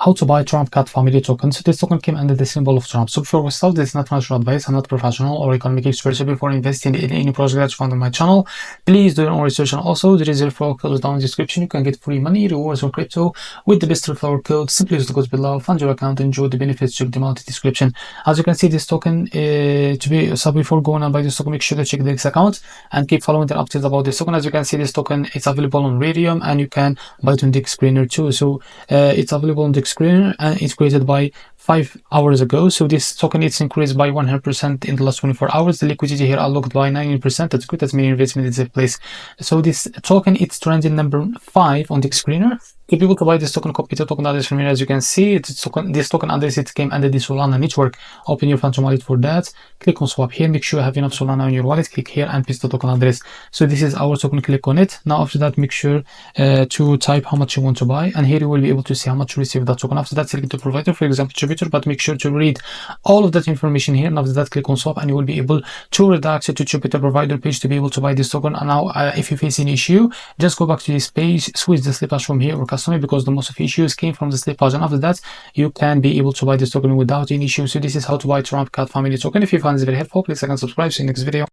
how to buy Trump Cat family token. So this token came under the symbol of Trump. So before we start, this is not financial advice. I'm not professional or economic expert. So before investing in any project that you found on my channel, please do your own research. And also there is a referral code down in the description. You can get free money, rewards, or crypto with the best referral code. Simply use the code below, fund your account, enjoy the benefits, check them out in the description. As you can see, this token before going and buy this token, make sure to check this account and keep following the updates about this token. As you can see, this token is available on Radium and you can buy it on the screener too. So it's available on the screener and it's created by 5 hours ago. So this token it's increased by 100% in the last 24 hours. The liquidity here unlocked by 90%. That's good. That's mean investment is in place. So this token it's trending number 5 on the screener. If you to buy this token, copy the token address from here. As you can see, this token address it came under the Solana network. Open your Phantom wallet for that. Click on swap here. Make sure you have enough Solana in your wallet. Click here and paste the token address. So this is our token. Click on it. Now after that, make sure to type how much you want to buy, and here you will be able to see how much you receive that token. After that, select the provider, for example Jupiter, but make sure to read all of that information here. And after that, click on swap, and you will be able to redact it to Jupiter provider page to be able to buy this token. And now if you face any issue, just go back to this page, switch the slip hash from here or custom it, because the most of issues came from the slip hash. And after that, you can be able to buy this token without any issue. So this is how to buy Trump Cat family token. If you find this very helpful, please like and subscribe. See you next video.